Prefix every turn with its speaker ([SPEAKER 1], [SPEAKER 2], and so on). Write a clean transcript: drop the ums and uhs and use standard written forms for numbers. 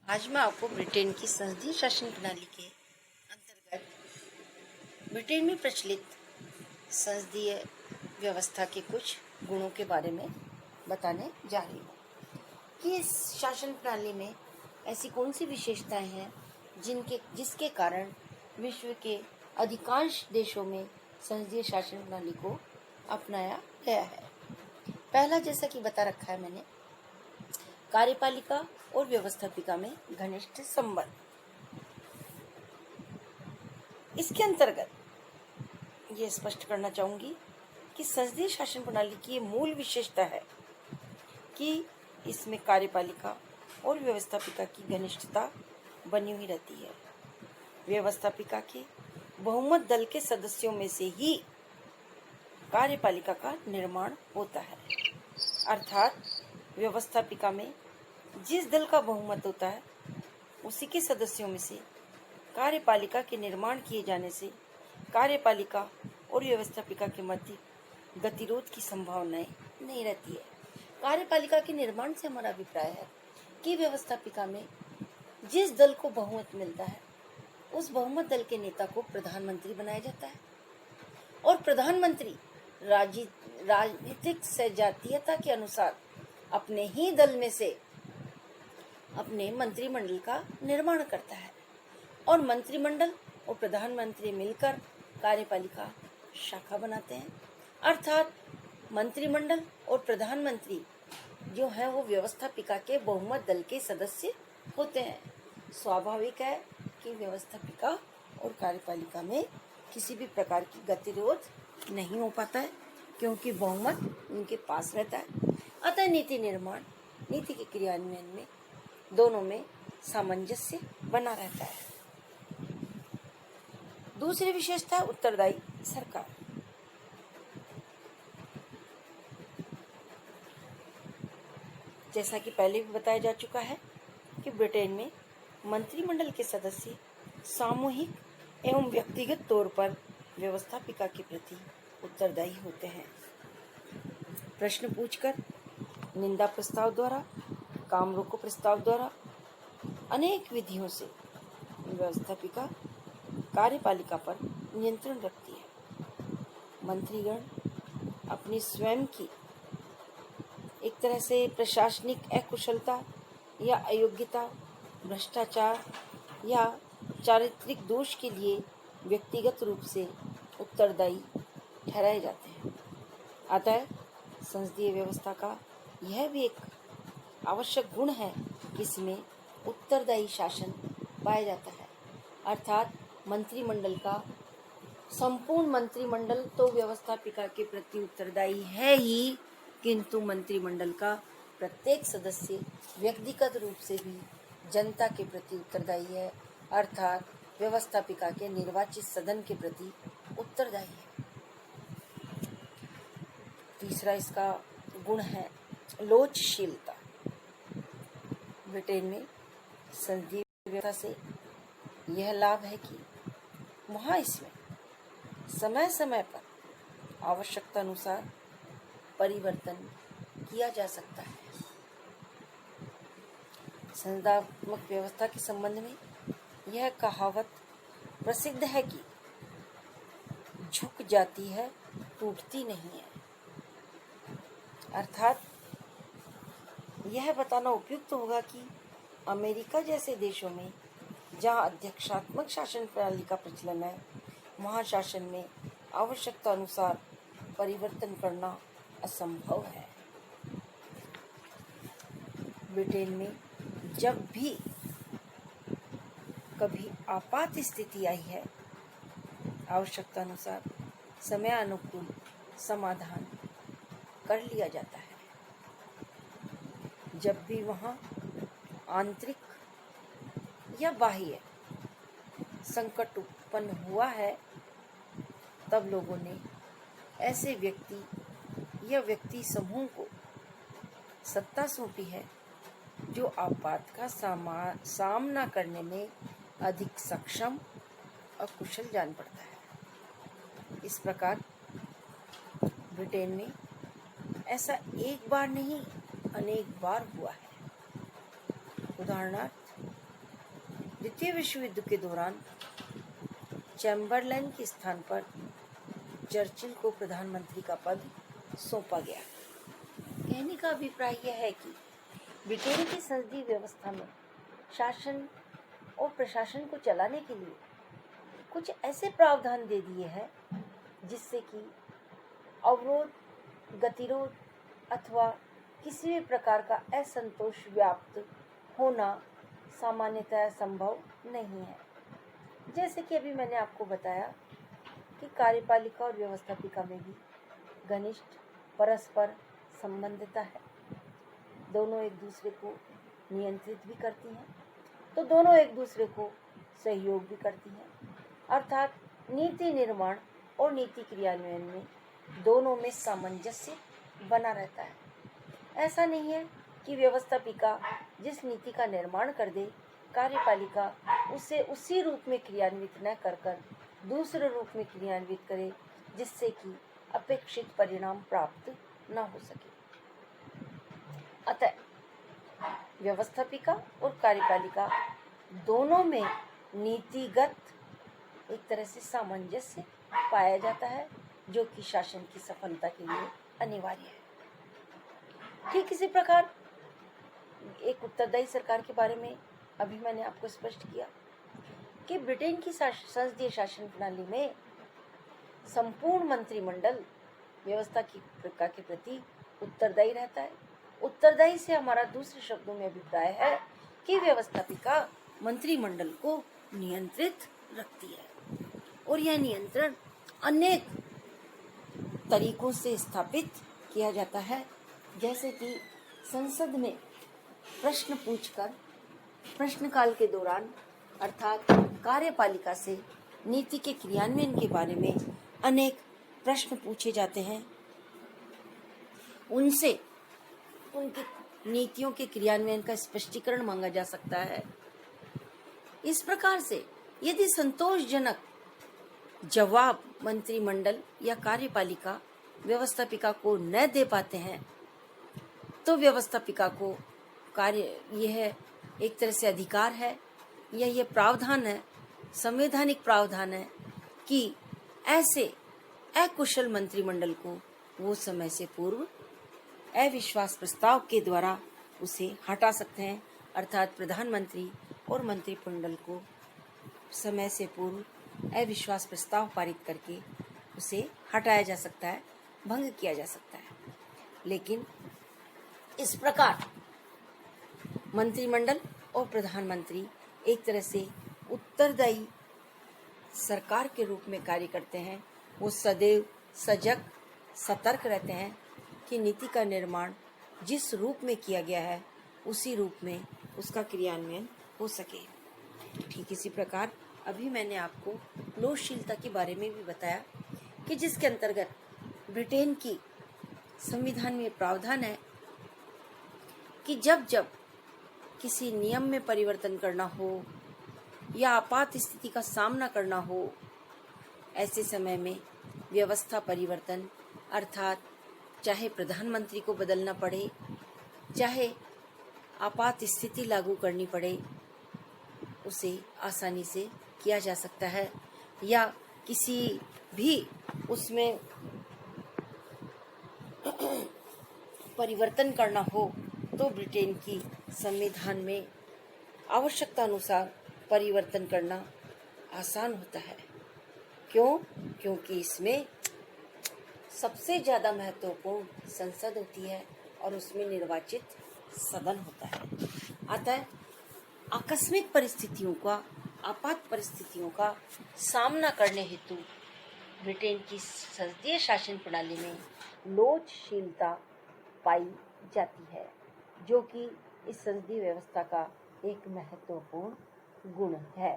[SPEAKER 1] आज मैं आपको ब्रिटेन की संसदीय शासन प्रणाली के अंतर्गत ब्रिटेन में प्रचलित संसदीय व्यवस्था के कुछ गुणों के बारे में बताने जा रही हूँ कि इस शासन प्रणाली में ऐसी कौन सी विशेषताएं हैं जिसके कारण विश्व के अधिकांश देशों में संसदीय शासन प्रणाली को अपनाया गया है। पहला, जैसा कि बता रखा है मैंने, कार्यपालिका और व्यवस्थापिका में घनिष्ठ संबंध। इसके अंतर्गत ये स्पष्ट करना चाहूंगी कि संसदीय शासन प्रणाली की ये मूल विशेषता है कि इसमें कार्यपालिका और व्यवस्थापिका की घनिष्ठता बनी हुई रहती है। व्यवस्थापिका के बहुमत दल के सदस्यों में से ही कार्यपालिका का निर्माण होता है, अर्थात व्यवस्थापिका में जिस दल का बहुमत होता है उसी के सदस्यों में से कार्यपालिका के निर्माण किए जाने से कार्यपालिका और व्यवस्थापिका के मध्य गतिरोध की संभावनाएं नहीं रहती है। कार्यपालिका के निर्माण से हमारा अभिप्राय है कि व्यवस्थापिका में जिस दल को बहुमत मिलता है उस बहुमत दल के नेता को प्रधानमंत्री बनाया जाता है और प्रधानमंत्री राजनीतिक सजातीयता के अनुसार अपने ही दल में से अपने मंत्रिमंडल का निर्माण करता है और मंत्रिमंडल और प्रधानमंत्री मिलकर कार्यपालिका शाखा बनाते हैं, अर्थात मंत्रिमंडल और प्रधानमंत्री जो है वो व्यवस्थापिका के बहुमत दल के सदस्य होते हैं। स्वाभाविक है कि व्यवस्थापिका और कार्यपालिका में किसी भी प्रकार की गतिरोध नहीं हो पाता है क्योंकि बहुमत उनके पास रहता है। अतः नीति निर्माण, नीति के क्रियान्वयन में दोनों में सामंजस्य बना रहता है। दूसरी विशेषता है उत्तरदायी सरकार। जैसा कि पहले भी बताया जा चुका है कि ब्रिटेन में मंत्रिमंडल के सदस्य सामूहिक एवं व्यक्तिगत तौर पर व्यवस्थापिका के प्रति उत्तरदायी होते हैं। प्रश्न पूछकर, निंदा प्रस्ताव द्वारा, काम रोको प्रस्ताव द्वारा, अनेक विधियों से व्यवस्थापिका कार्यपालिका पर नियंत्रण रखती है। मंत्रीगण अपनी स्वयं की एक तरह से प्रशासनिक अकुशलता या अयोग्यता, भ्रष्टाचार या चारित्रिक दोष के लिए व्यक्तिगत रूप से उत्तरदायी ठहराए जाते हैं। अतः संसदीय व्यवस्था का यह भी एक आवश्यक गुण है कि इसमें उत्तरदायी शासन पाया जाता है, अर्थात मंत्रिमंडल का संपूर्ण मंत्रिमंडल तो व्यवस्थापिका के प्रति उत्तरदायी है ही, किंतु मंत्रिमंडल का प्रत्येक सदस्य व्यक्तिगत रूप से भी जनता के प्रति उत्तरदायी है, अर्थात व्यवस्थापिका के निर्वाचित सदन के प्रति उत्तरदायी है। तीसरा इसका गुण है लोचशीलता। ब्रिटेन में संसदीय व्यवस्था से यह लाभ है कि वहाँ इसमें समय समय पर आवश्यकता अनुसार परिवर्तन किया जा सकता है। संसदात्मक व्यवस्था के संबंध में यह कहावत प्रसिद्ध है कि झुक जाती है, टूटती नहीं है, अर्थात यह बताना उपयुक्त होगा कि अमेरिका जैसे देशों में जहाँ अध्यक्षात्मक शासन प्रणाली का प्रचलन है, वहाँ शासन में आवश्यकता अनुसार परिवर्तन करना असंभव है। ब्रिटेन में जब भी कभी आपात स्थिति आई है, आवश्यकता अनुसार समयानुकूल समाधान कर लिया जाता है। जब भी वहाँ आंतरिक या बाह्य संकट उत्पन्न हुआ है, तब लोगों ने ऐसे व्यक्ति या व्यक्ति समूह को सत्ता सौंपी है जो आपात का सामना करने में अधिक सक्षम और कुशल जान पड़ता है। इस प्रकार ब्रिटेन में ऐसा एक बार नहीं अनेक बार हुआ है। उदाहरणार्थ द्वितीय विश्व युद्ध के दौरान चैम्बरलेन के स्थान पर चर्चिल को प्रधानमंत्री का पद सौंपा गया। कहने का अभिप्राय यह है कि ब्रिटेन की संसदीय व्यवस्था में शासन और प्रशासन को चलाने के लिए कुछ ऐसे प्रावधान दे दिए हैं जिससे कि अवरोध, गतिरोध अथवा किसी भी प्रकार का असंतोष व्याप्त होना सामान्यतः संभव नहीं है। जैसे कि अभी मैंने आपको बताया कि कार्यपालिका और व्यवस्थापिका में भी घनिष्ठ परस्पर संबंधिता है। दोनों एक दूसरे को नियंत्रित भी करती हैं, तो दोनों एक दूसरे को सहयोग भी करती हैं। अर्थात नीति निर्माण और नीति क्रियान्वयन में दोनों में सामंजस्य बना रहता है। ऐसा नहीं है कि व्यवस्थापिका जिस नीति का निर्माण कर दे, कार्यपालिका उसे उसी रूप में क्रियान्वित न कर दूसरे रूप में क्रियान्वित करे, जिससे कि अपेक्षित परिणाम प्राप्त न हो सके। अतः व्यवस्थापिका और कार्यपालिका दोनों में नीतिगत एक तरह से सामंजस्य पाया जाता है, जो कि शासन की सफलता के लिए अनिवार्य है। ठीक इसी प्रकार एक उत्तरदायी सरकार के बारे में अभी मैंने आपको स्पष्ट किया कि ब्रिटेन की संसदीय शासन प्रणाली में संपूर्ण मंत्रिमंडल व्यवस्था के प्रति उत्तरदायी रहता है। उत्तरदायी से हमारा दूसरे शब्दों में अभिप्राय है कि व्यवस्थापिका मंत्रिमंडल को नियंत्रित रखती है और यह नियंत्रण अनेक तरीकों से स्थापित किया जाता है, जैसे कि संसद में प्रश्न पूछकर प्रश्नकाल के दौरान अर्थात कार्यपालिका से नीति के क्रियान्वयन के बारे में अनेक प्रश्न पूछे जाते हैं। उनसे उनकी नीतियों के क्रियान्वयन का स्पष्टीकरण मांगा जा सकता है। इस प्रकार से यदि संतोषजनक जवाब मंत्रिमंडल या कार्यपालिका व्यवस्थापिका को न दे पाते हैं, तो व्यवस्थापिका को यह एक तरह से अधिकार है या यह प्रावधान है, संवैधानिक प्रावधान है कि ऐसे अकुशल मंत्रिमंडल को वो समय से पूर्व अविश्वास प्रस्ताव के द्वारा उसे हटा सकते हैं। अर्थात प्रधानमंत्री और मंत्रिमंडल को समय से पूर्व अविश्वास प्रस्ताव पारित करके उसे हटाया जा सकता है, भंग किया जा सकता है। लेकिन इस प्रकार मंत्रिमंडल और प्रधानमंत्री एक तरह से उत्तरदायी सरकार के रूप में कार्य करते हैं। वो सदैव सजग सतर्क रहते हैं कि नीति का निर्माण जिस रूप में किया गया है उसी रूप में उसका क्रियान्वयन हो सके। ठीक इसी प्रकार अभी मैंने आपको लोकशीलता के बारे में भी बताया कि जिसके अंतर्गत ब्रिटेन की संविधान में प्रावधान है कि जब जब किसी नियम में परिवर्तन करना हो या आपात स्थिति का सामना करना हो, ऐसे समय में व्यवस्था परिवर्तन अर्थात चाहे प्रधानमंत्री को बदलना पड़े, चाहे आपात स्थिति लागू करनी पड़े, उसे आसानी से किया जा सकता है। या किसी भी उसमें परिवर्तन करना हो तो ब्रिटेन की संविधान में आवश्यकता अनुसार परिवर्तन करना आसान होता है। क्यों? क्योंकि इसमें सबसे ज़्यादा महत्वपूर्ण संसद होती है और उसमें निर्वाचित सदन होता है। अतः आकस्मिक परिस्थितियों का, आपात परिस्थितियों का सामना करने हेतु ब्रिटेन की संसदीय शासन प्रणाली में लोचशीलता पाई जाती है, जो कि इस संसदीय व्यवस्था का एक महत्वपूर्ण गुण है।